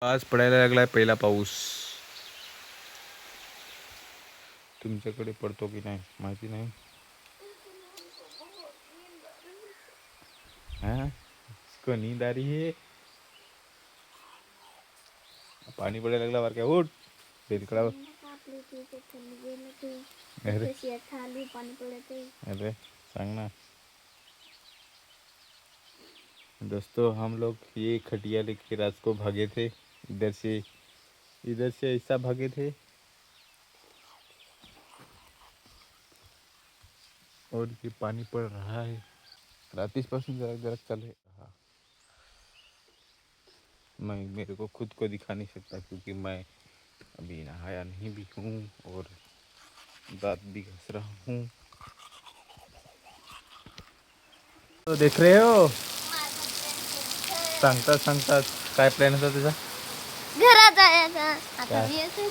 आज पडायला लागलाय पहिला पाऊस. तुमच्याकडे पडतो की नाही माहिती नाही. हाँ इसको नींद आ रही है. पाणी पडायला लागला बारक्या उठ. तिकडा अरे अरे सांग ना. दोस्तों हम लोग ये खटिया लेके रात को भागे थे. इधर से ऐसा भागे थे और ये पानी पड़ रहा है. रातीस पासून जरा जरा चल रहा. मैं मेरे को खुद को दिखा नहीं सकता क्योंकि मैं अभी नहाया नहीं भी हूँ और दांत भी घस रहा हूँ. तो देख रहे हो सांगतात सांगतात काय प्लॅन होता तुझा. घरात जायचा आता मी येतोय.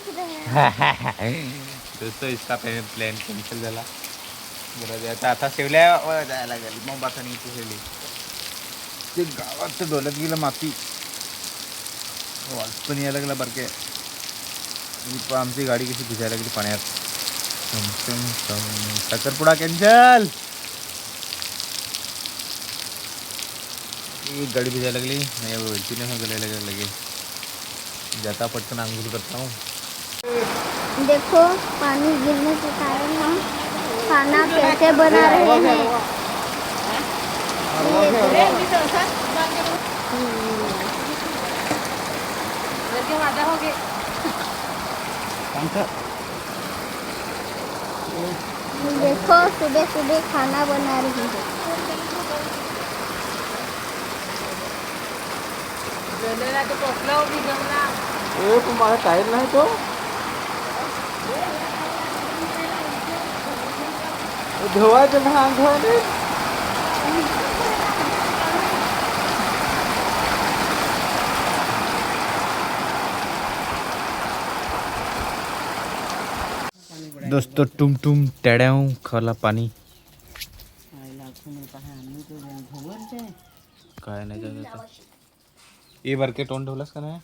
दोस्तों इसका प्लॅन कॅन्सल झाला. घरात जायचा आता शेवल्या जायला लागेल. मग बाता नाही इथे शेवली ते गावात डोलत गेलं माती. वाज पण यायला लागला बारके. आमची गाडी कशी भिजायला लागली पाण्यात. साखरपुडा कॅन्सल. एक गाड़ी भिजा लगली नहीं वैसी नहीं गले लगे जाता पटकन आंघोल करता हूँ. देखो पानी गिरने के कारण हम खाना कैसे बना रहे हैं. देखो सुबह सुबह खाना बना रही है. तुम्हारा टायर नहीं तो धोवा जब हाँ धोने. दोस्तों टुम टुम टेड्याऊ खाला पानी काय नाही जात. ये भर के तोंड ठेवलास का नाही.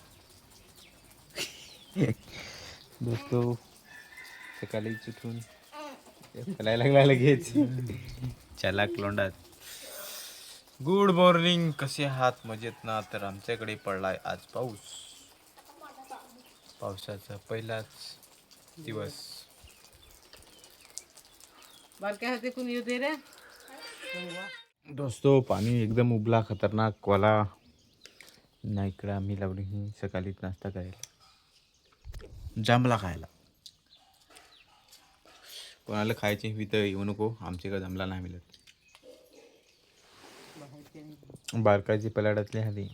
दोस्तों सकाळी उठून फलायला लागला लगेच. चालाक लोंडात. Good morning. कसे आहात मजेत ना. तर आमच्याकडे पडलाय आज पाऊस. पावसाचा पहिलाच दिवस. दोस्तों पाणी एकदम उबला खतरनाक वाला. नाही इकडे आम्ही लावली ही सकाळीच नाश्ता करायला जांभला खायला. कोणाला खायची हवी तर येऊ नको. आमच्याकडे जांभला नाही मिळत. बारकाची पलाडातली हली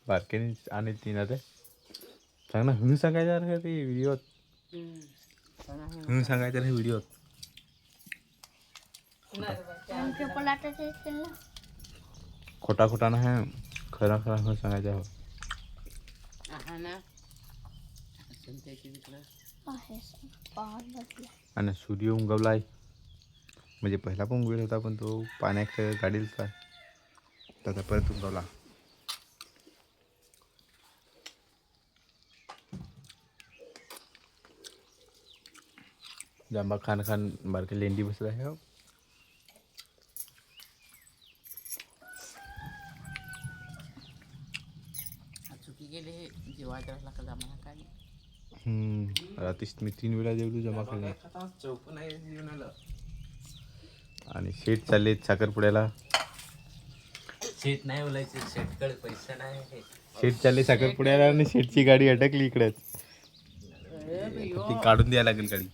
बारकेने आणि तीन ते सांग ना. म्हणून सांगायचं रे ते व्हिडिओत. म्हणून सांगायचं रे व्हिडिओत. खोटा खोटा ना है खरा खरा सांगायचं हो. आणि सूर्य उगवलाय म्हणजे पहिला पण उगवेल होता पण तो पाण्यात गाडीला त्याचा परत उगवला. जांबा खान खान बारके लेंडी बसला आहे. रात्रीच मी 3 वेळा जेवलो जमा खाल्ले. आणि शेट चालले साखरपुड्याला. शेट नाही बोलायचं. शेटकडे पैसा नाही. शेट चालले साखरपुड्याला आणि शेटची गाडी अटकली इकडेच. ती काढून द्यायला लागेल गाडी.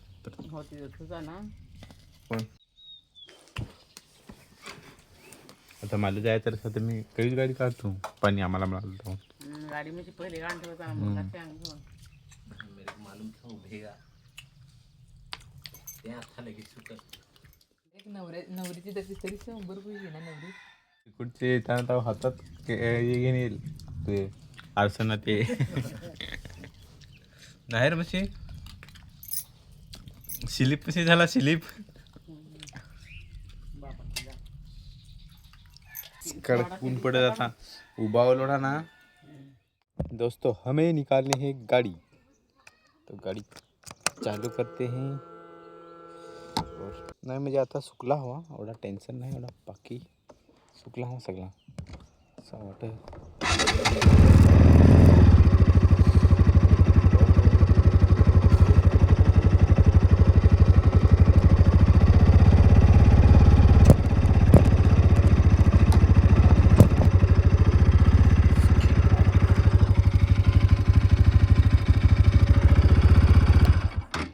पण आता मला जायचं तर मी कधीच गाडी काढतो. पाणी आम्हाला मिळालं तर गाडी म्हणजे पहिले मालूम था उभेगा ते आता लगेच सुटत. एक नवरीची तरी 100 रुपये घे ना नवरी. तिकडचे त्यानंतर हातात हे घेईल ते आरसना ते नाही रे मशी स्लिप कशी झाला स्लिप. कडक ऊन पडत आता. उबावलोड़ा ना दोस्तों, हमें निकालनी है गाड़ी। तो गाड़ी चालू करते हैं। और नाही म्हणजे आता सुकला हवा, एवढा टेन्शन नाही, एवढा बाकी सुकला हवा सगळा असं वाटत.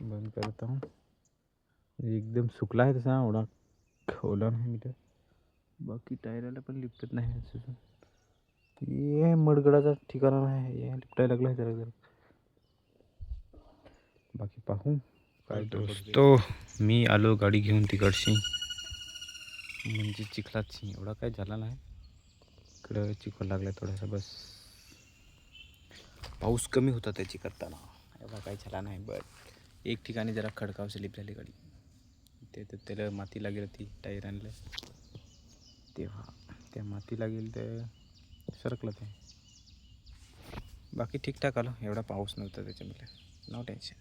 बंद करता हूँ. एकदम सुकला आहे तसा, एवढा ओला नाही मीटर. बाकी टायराला पण लिपटत नाही अजून. ये मडगडाचा ठिकाणा नाही, हे लिपटायला लागला जरा जरा. बाकी पाहू काय. दोस्तो मी आलो गाडी घेऊन तिकडशी, म्हणजे चिखलाची. एवढा काय झाला नाही, इकडं चिखल लागला थोडासा बस. पाऊस कमी होता त्याची करताना, एवढा काय झाला नाही. बट एक ठिकाणी जरा खडकाव स्लिप झाली गाडी, ते तर त्याला माती लागेल ती टायर आणलं तेव्हा, त्या माती लागेल तर सरकलं ते. बाकी ठीकठाक आलं, एवढा पाऊस नव्हता त्याच्यामुळे, नो टेन्शन.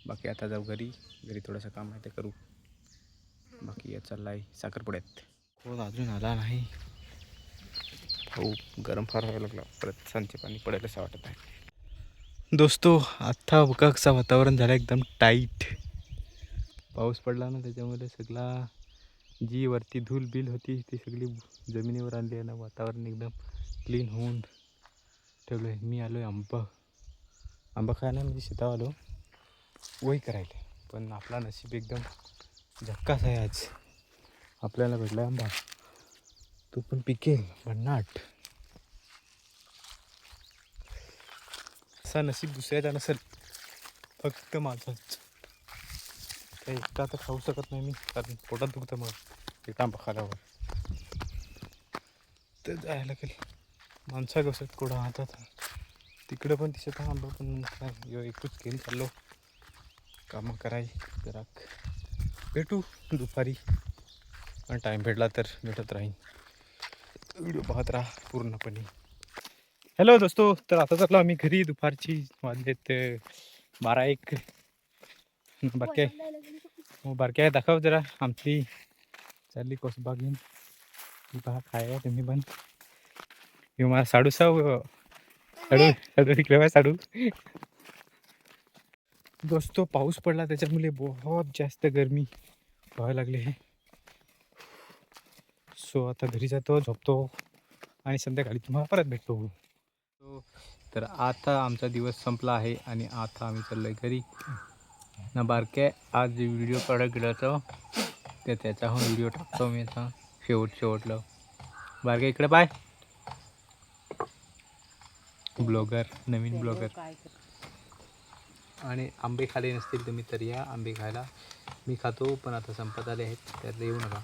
बाकी आता जाऊ घरी, घरी थोडंसं काम आहे ते करू. बाकी या चालला आहे साखरपुड्यात. कोण अजून आला नाही. हो गरम फार व्हायला लागला, परत सांचे पाणी पडायला असं वाटत आहे. दोस्तो आत्ता बघा कसं वातावरण झालं एकदम टाईट. पाऊस पडला ना त्याच्यामुळे सगळा जी वरती धूल बिल होती ती सगळी जमिनीवर आणली आहे ना. वातावरण एकदम क्लीन होऊन ठेवलं आहे. मी आलो आहे आंबा खायला, म्हणजे शेतावर आलो वही करायला. पण आपला नशीब एकदम झक्कास आहे आज, आपल्याला भेटला आंबा. तो पण पिकेल भन्नाट. असा नशीब दुसऱ्याचा नसेल, फक्त माझाच. काही एकटा तर खाऊ शकत नाही मी, कारण पोटात दुखतं मग एक आंबा खाल्यावर. तर जायला लागेल माणसा कसं कोडा हातात. तिकडं पण दिसत आंबा, पण काय एकच घेऊन चाललो कामं कराय जरा. भेटू दुपारी, पण टाईम भेटला तर भेटत राहीन. व्हिडिओ पाहत राहा पूर्णपणे. हॅलो दोस्तो, तर आता चाललो आम्ही घरी. दुपारची वाजलेत 12-1. बारक्या दाखव जरा आमची चालली कोसबा घेऊन. ती पहा खाय तुम्ही पण. हे मला साडू इकडे साडू. दोस्तो पाऊस पडला त्याच्यामुळे बहुत जास्त गरमी व्हायला लागली आहे. सो आता घरी जातो, झोपतो आणि संध्याकाळी तुम्हाला परत भेटतो. तर आता आमचा दिवस संपला आहे आणि आता आम्ही चाललो आहे घरी. ना बारक्या आज व्हिडिओ काढत गेला होता, तर त्याच्याहून व्हिडिओ टाकतो मी आता शेवटला. बारक्या इकडे पाय, ब्लॉगर, नवीन ब्लॉगर. आणि आंबे खाले नसतील तुम्ही तर या आंबे खायला. मी खातो, पण आता संपत आले आहेत, तर येऊ नका.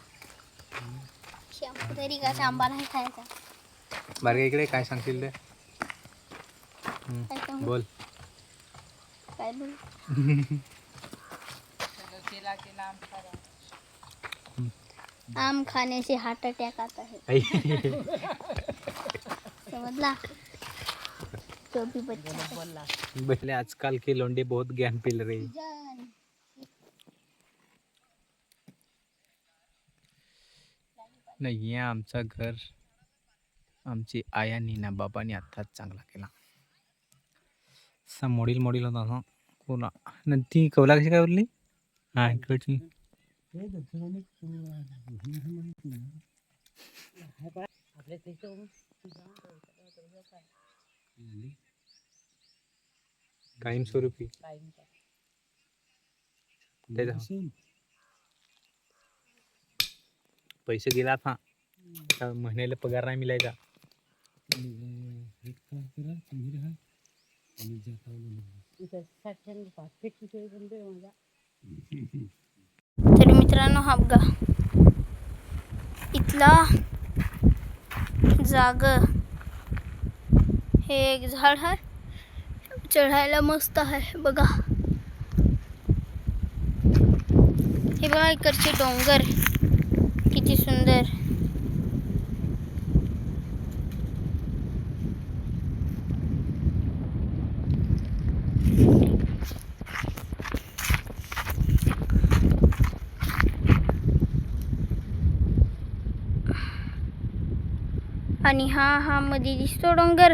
तरी का आंबा नाही खायचा. बारक्या इकडे काय सांगतील ते बोल. काय बोल. आम खाने से हार्ट अटैक आता है, समझला. तो भी बच्चा बचले आजकल के लोंडे बहुत ज्ञान पिल रहे. नाही आहे आमचा घर, आमची आया नीना बाबांनी आत्ताच चांगला केला. असा मोडील होता ना कोणा. ती कवला कशी काय उरली. हा इकडची कायमस्वरूपी पैसे दिला था, महिन्याला पगार नाही मिळायचा. तर मित्रांनो हा बघा इथला जाग, हे एक झाड आहे, चढायला मस्त आहे बघा. हे बघा इकडचे डोंगर किती सुंदर. आणि हा मध्ये दिसतो डोंगर,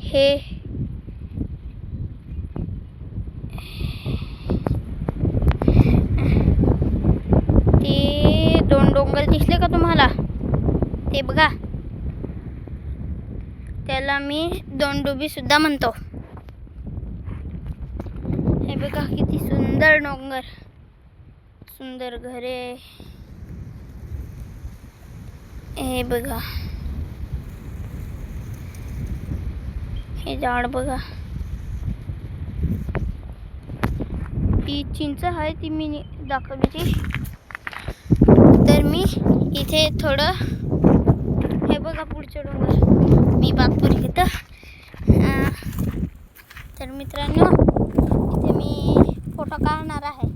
हे ते 2 डोंगर दिसले का तुम्हाला? ते बघा, त्याला मी दोंडुबी सुद्धा म्हणतो. हे बघा किती सुंदर डोंगर, सुंदर घरे. हे बघा, हे झाड बघा, ती चिंच आहे ती मी दाखवली ती. तर मी इथे थोडं, हे बघा पुढचे डोंगर मी बातपूर घेतो. तर मित्रांनो, इथे मी फोटो काढणार आहे.